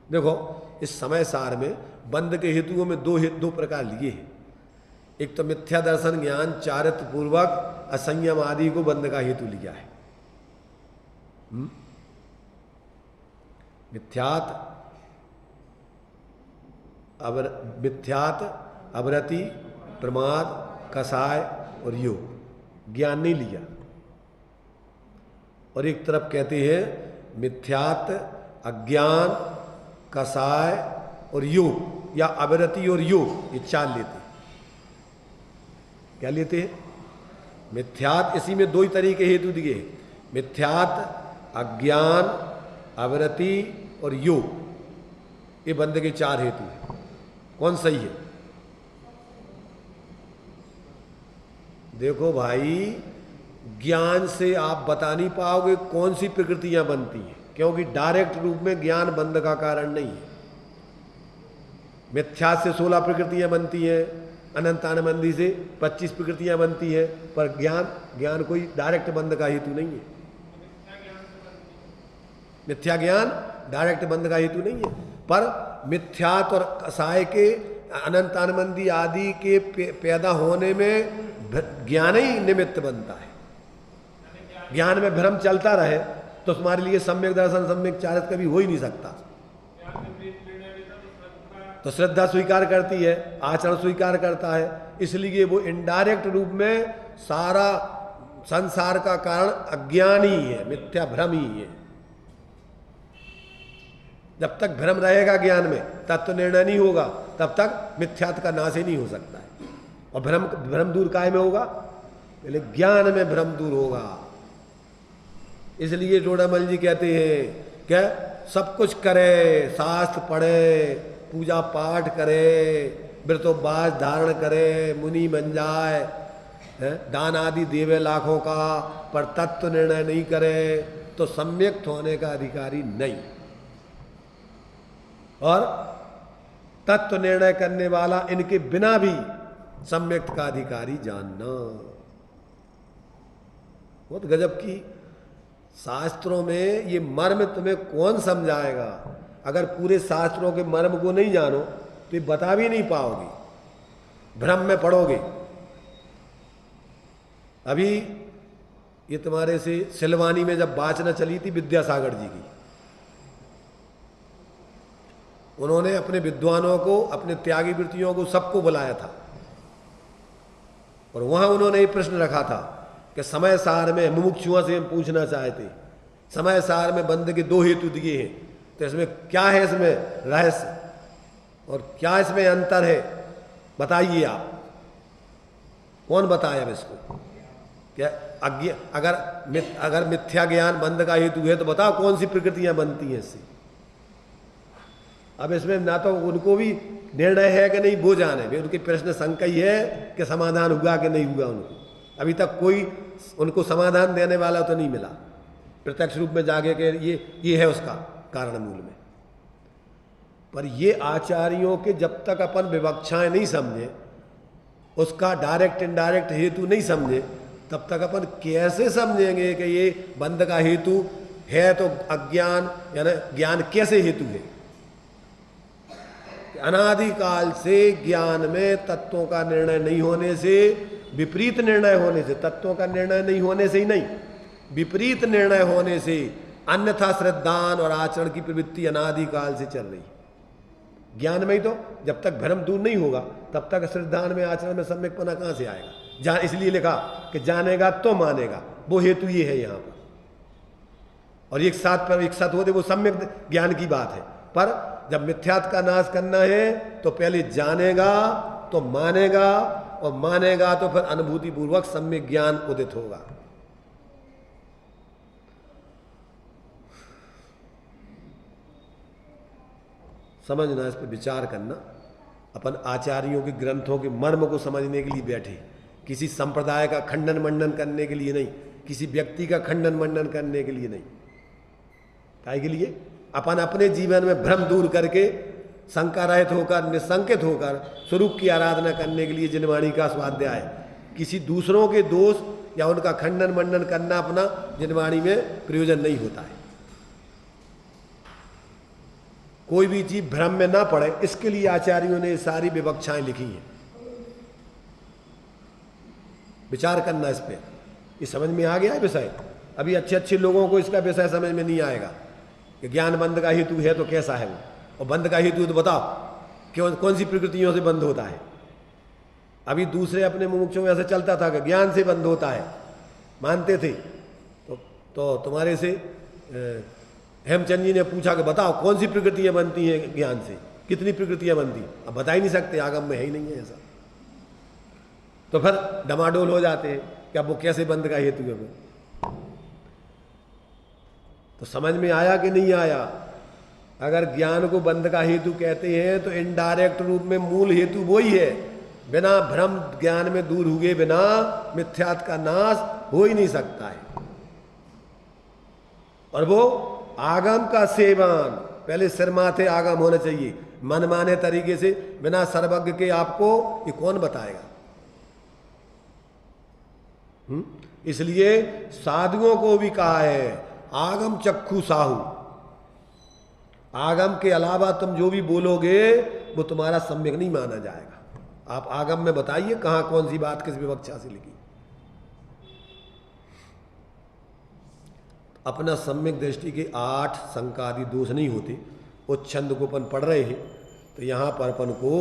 देखो इस समय सार में बंध के हेतुओं में दो प्रकार लिए हैं। एक तो मिथ्या दर्शन ज्ञान चारित्र पूर्वक असंयम आदि को बंध का हेतु लिया है। मिथ्यात अवरति प्रमाद कसाय और योग ज्ञान नहीं लिया। और एक तरफ कहते हैं मिथ्यात अज्ञान कसाय और योग, या अवरति और योग, ये चार लेते हैं। क्या लेते हैं? मिथ्यात, इसी में दो ही तरीके हेतु दिए हैं, मिथ्यात अज्ञान अवरति और योग, ये बंध के चार हेतु हैं। कौन सही है? देखो भाई, ज्ञान से आप बता नहीं पाओगे कौन सी प्रकृतियां बनती हैं, क्योंकि डायरेक्ट रूप में ज्ञान बंध का कारण नहीं है। मिथ्या से 16 प्रकृतियां बनती हैं, अनंतानंदी से 25 प्रकृतियां बनती हैं, पर ज्ञान कोई डायरेक्ट बंध का हेतु नहीं है। मिथ्या ज्ञान डायरेक्ट बंध का हेतु नहीं है, पर मिथ्यात और कसाय के अनंतानंदी आदि के पैदा होने में ज्ञान ही निमित्त बनता है। ज्ञान में भ्रम चलता रहे तो तुम्हारे लिए सम्यक दर्शन सम्यक चारित्र कभी हो ही नहीं सकता। तो श्रद्धा स्वीकार करती है, आचरण स्वीकार करता है, इसलिए वो इनडायरेक्ट रूप में सारा संसार का कारण अज्ञान ही है, मिथ्या भ्रम ही है। जब तक भ्रम रहेगा ज्ञान में तत्व निर्णय नहीं होगा, तब तक मिथ्यात्व का नाश ही नहीं हो सकता है। और भ्रम दूर काय में होगा? पहले ज्ञान में भ्रम दूर होगा। इसलिए टोडामल जी कहते हैं क्या सब कुछ करे, शास्त्र पढ़े, पूजा पाठ करे, व्रतोपवास धारण करे, मुनि बन जाए, दान आदि देवे लाखों का, पर तत्व निर्णय नहीं करे तो सम्यक होने का अधिकारी नहीं। और तत्व निर्णय करने वाला इनके बिना भी सम्यक का अधिकारी जानना। बहुत गजब की शास्त्रों में ये मर्म तुम्हें कौन समझाएगा? अगर पूरे शास्त्रों के मर्म को नहीं जानो तो ये बता भी नहीं पाओगे, भ्रम में पड़ोगे। अभी ये तुम्हारे से सिलवानी में जब वाचना चली थी विद्यासागर जी की, उन्होंने अपने विद्वानों को, अपने त्यागी वृत्तियों को, सबको बुलाया था, और वहां उन्होंने ये प्रश्न रखा था कि समय सार में मुमुक्षुओं से हम पूछना चाहते, समय सार में बंध के दो हेतु दिए हैं, तो इसमें क्या है, इसमें रहस्य और क्या इसमें अंतर है, बताइए आप। कौन बताए अब इसको? क्या अगर मिथ्या ज्ञान बंध का हेतु है तो बताओ कौन सी प्रकृतियां बनती हैं इससे। अब इसमें ना तो उनको भी निर्णय है कि नहीं वो जाने, वे उनके प्रश्न शंका ही है कि समाधान हुआ कि नहीं हुआ। उनको अभी तक कोई उनको समाधान देने वाला तो नहीं मिला प्रत्यक्ष रूप में जाके कि ये है उसका कारण मूल में। पर ये आचार्यों के जब तक अपन विवक्षाएं नहीं समझे, उसका डायरेक्ट इनडायरेक्ट हेतु नहीं समझे, तब तक अपन कैसे समझेंगे कि ये बंध का हेतु है तो अज्ञान यानी ज्ञान कैसे हेतु है। अनादिकाल से ज्ञान में तत्वों का निर्णय नहीं होने से, विपरीत निर्णय होने से, तत्वों का निर्णय नहीं होने से ही नहीं, विपरीत निर्णय होने से अन्यथा श्रद्धान और आचरण की प्रवृत्ति अनादिकाल से चल रही। ज्ञान में ही तो जब तक भ्रम दूर नहीं होगा तब तक श्रद्धान में आचरण में सम्यकपना कहाँ से आएगा। इसलिए लिखा कि जानेगा तो मानेगा, वो हेतु ये है यहाँ पर। और एक साथ होते वो सम्यक ज्ञान की बात है। पर जब मिथ्यात्व का नाश करना है तो पहले जानेगा तो मानेगा, और मानेगा तो फिर अनुभूति पूर्वक सम्यक ज्ञान उदित होगा। समझना, इस पर विचार करना। अपन आचार्यों के ग्रंथों के मर्म को समझने के लिए बैठे, किसी संप्रदाय का खंडन मंडन करने के लिए नहीं, किसी व्यक्ति का खंडन मंडन करने के लिए नहीं। काहे के लिए? अपन अपने जीवन में भ्रम दूर करके शंका रहित होकर, निशंकित होकर स्वरूप की आराधना करने के लिए जिनवाणी का स्वाध्याय। किसी दूसरों के दोष या उनका खंडन मंडन करना अपना जिनवाणी में प्रयोजन नहीं होता है। कोई भी जीव भ्रम में ना पड़े, इसके लिए आचार्यों ने सारी विवक्षाएं लिखी हैं। विचार करना इस पे। ये समझ में आ गया है विषय? अभी अच्छे अच्छे लोगों को इसका विषय समझ में नहीं आएगा कि ज्ञान बंध का हेतु है तो कैसा है वो, और बंध का हेतु तो बताओ क्यों, कौन सी प्रकृतियों से बंध होता है। अभी दूसरे अपने मुमुक्षों में ऐसे चलता था कि ज्ञान से बंध होता है, मानते थे। तो तुम्हारे से हेमचंद जी ने पूछा कि बताओ कौन सी प्रकृतियां बनती हैं ज्ञान से, कितनी प्रकृतियां बनती? अब बता ही नहीं सकते, आगम में है ही नहीं है ऐसा। तो फिर डमाडोल हो जाते हैं कि अब वो कैसे बंध का हेतु है वो। तो समझ में आया कि नहीं आया? अगर ज्ञान को बंध का हेतु कहते हैं तो इनडायरेक्ट रूप में मूल हेतु वही है। बिना भ्रम ज्ञान में दूर हुए बिना मिथ्यात्व का नाश हो ही नहीं सकता है। और वो आगम का सेवन, पहले सिर माथे आगम होना चाहिए। मनमाने तरीके से बिना सर्वज्ञ के आपको ये कौन बताएगा? इसलिए साधुओं को भी कहा है आगम चक्षु साहू। आगम के अलावा तुम जो भी बोलोगे वो तुम्हारा सम्यक नहीं माना जाएगा। आप आगम में बताइए कहां कौन सी बात किस विवक्षा से लिखी। अपना सम्यक दृष्टि के 8 शंका आदि दोष नहीं होते। उस छंद को अपन पढ़ रहे हैं तो यहाँ पर अपन को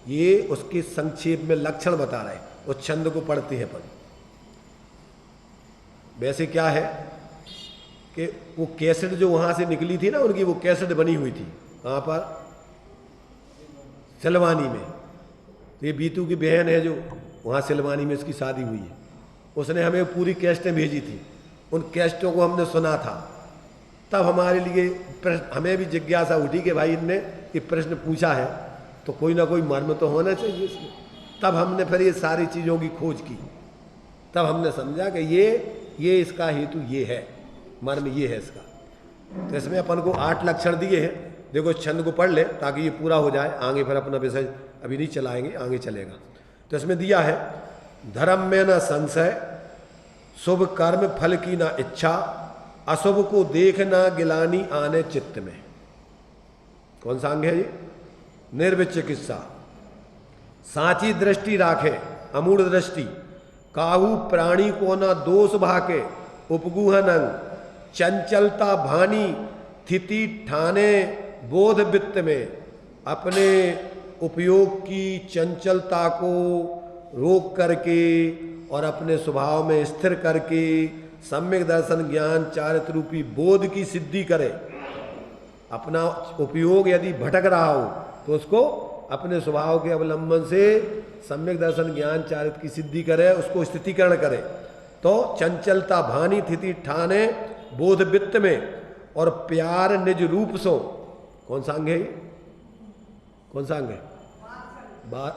ये उसके संक्षेप में लक्षण बता रहे हैं। उस छंद को पढ़ते हैं अपन। वैसे क्या है कि वो कैसेट जो वहाँ से निकली थी ना, उनकी वो कैसेट बनी हुई थी वहाँ पर सिलवानी में। तो ये बीतू की बहन है जो वहाँ सिलवानी में इसकी शादी हुई है, उसने हमें पूरी कैसेटें भेजी थी। उन कैसेटों को हमने सुना था। तब हमारे लिए हमें भी जिज्ञासा उठी कि भाई इनने ये प्रश्न पूछा है तो कोई ना कोई मर्म तो होना चाहिए इसमें। तब हमने फिर ये सारी चीज़ों की खोज की। तब हमने समझा कि ये इसका हेतु ये है, मर्म ये है इसका। तो इसमें अपन को 8 लक्षण दिए हैं। देखो इस छंद को पढ़ ले ताकि ये पूरा हो जाए। आगे फिर अपना विषय अभी नहीं चलाएंगे, आगे चलेगा। तो इसमें दिया है धर्म में न संशय, शुभ कर्म फल की ना इच्छा, अशुभ को देखना गिलानी आने चित्त में। कौन सा अंग है ये? निर्विचिकित्सा। साची दृष्टि राखे अमूढ़ दृष्टि, काहू प्राणी को न दोष भाके, उपगुहन अंग चंचलता भानी स्थिति ठाने बोध वित्त में। अपने उपयोग की चंचलता को रोक करके और अपने स्वभाव में स्थिर करके सम्यक दर्शन ज्ञान चारित्र रूपी बोध की सिद्धि करे। अपना उपयोग यदि भटक रहा हो तो उसको अपने स्वभाव के अवलंबन से सम्यक दर्शन ज्ञान चारित्र की सिद्धि करे, उसको स्थितिकरण करे। तो चंचलता भानी स्थिति ठाने बोध वित्त में, और प्यार निज रूप सो। कौन सा अंग है? कौन सा अंग है?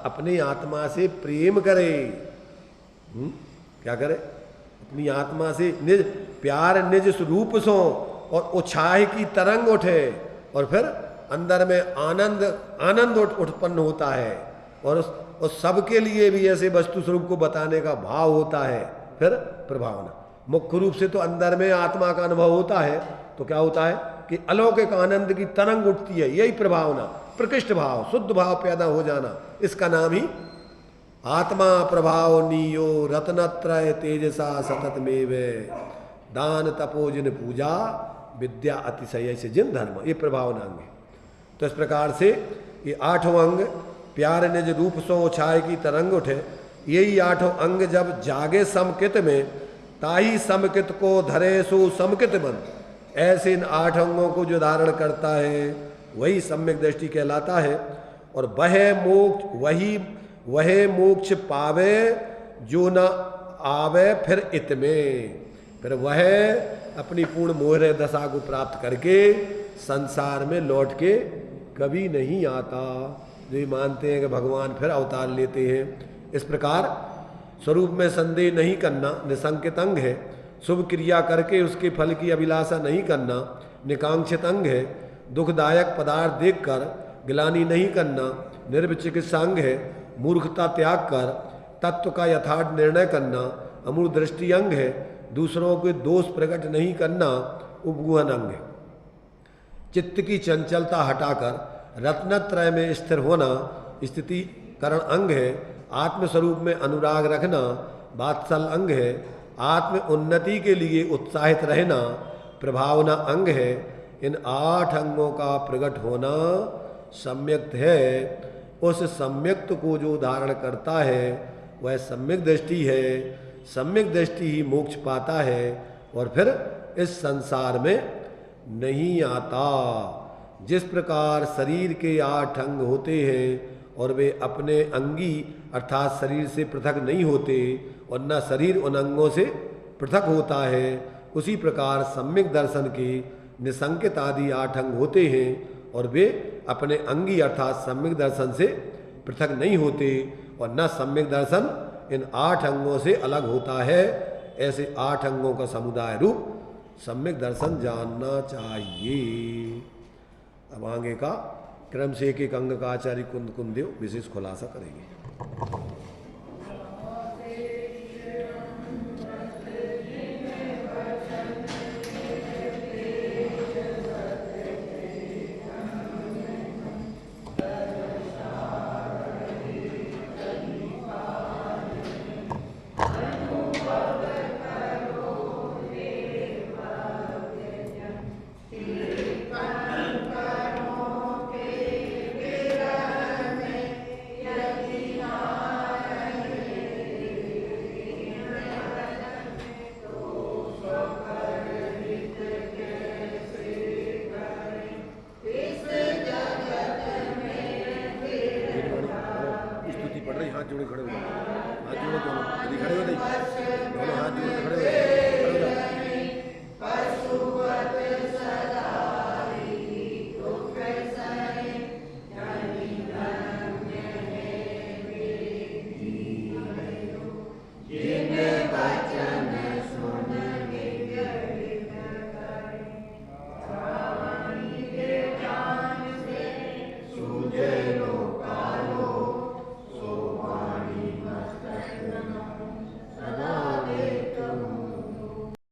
अपनी आत्मा से प्रेम करे। क्या करे? अपनी आत्मा से निज प्यार निज रूप सो, और उत्साह की तरंग उठे, और फिर अंदर में आनंद उत्पन्न होता है, और उस सबके लिए भी ऐसे वस्तु स्वरूप को बताने का भाव होता है। फिर प्रभावना। मुख्य रूप से तो अंदर में आत्मा का अनुभव होता है, तो क्या होता है कि अलौकिक आनंद की तरंग उठती है। यही प्रभावना, प्रकृष्ट भाव, शुद्ध भाव पैदा हो जाना, इसका नाम ही आत्मा प्रभाव नीयो रत्नत्रय तेजसा सतत में वे, दान तपोजन पूजा विद्या अतिशय से जिन धर्म, ये प्रभावना अंग है। तो इस प्रकार से ये आठों अंग प्यार निज रूप सो उछाए की तरंग उठे, यही आठों अंग जब जागे समकित में, ताही समकित को धरे सो समकित मन। ऐसे इन आठ अंगों को जो धारण करता है वही सम्यक दृष्टि कहलाता है। और वह मोक्ष पावे जो न आवे फिर इत में, फिर वह अपनी पूर्ण मोह दशा को प्राप्त करके संसार में लौट के कभी नहीं आता। जो ये मानते हैं कि भगवान फिर अवतार लेते हैं, इस प्रकार स्वरूप में संदेह नहीं करना निसंकित अंग है। शुभ क्रिया करके उसके फल की अभिलाषा नहीं करना निकांक्षित अंग है। दुखदायक पदार्थ देखकर गिलानी नहीं करना निर्विचिकित्सा अंग है। मूर्खता त्याग कर तत्व का यथार्थ निर्णय करना अमूल दृष्टि अंग है। दूसरों के दोष प्रकट नहीं करना उपगुहन अंग है। चित्त की चंचलता हटाकर रत्नत्रय में स्थिर होना स्थिति करण अंग है। आत्मस्वरूप में अनुराग रखना वात्सल अंग है। आत्म उन्नति के लिए उत्साहित रहना प्रभावना अंग है। इन आठ अंगों का प्रकट होना सम्यक्त है। उस सम्यक्त को जो धारण करता है वह सम्यक दृष्टि है। सम्यक दृष्टि ही मोक्ष पाता है और फिर इस संसार में नहीं आता। जिस प्रकार शरीर के आठ अंग होते हैं और वे अपने अंगी अर्थात शरीर से पृथक नहीं होते और न शरीर उन अंगों से पृथक होता है, उसी प्रकार सम्यक दर्शन के निसंकित आदि आठ अंग होते हैं और वे अपने अंगी अर्थात सम्यक दर्शन से पृथक नहीं होते और न सम्यक दर्शन इन आठ अंगों से अलग होता है। ऐसे आठ अंगों का समुदाय रूप सम्यक दर्शन जानना चाहिए। अब आगे का क्रम से एक एक अंग का आचार्य कुंद कुंदेव विशेष खुलासा करेंगे। स्तुति पढ़ रही, हाथ जोड़े खड़े हो।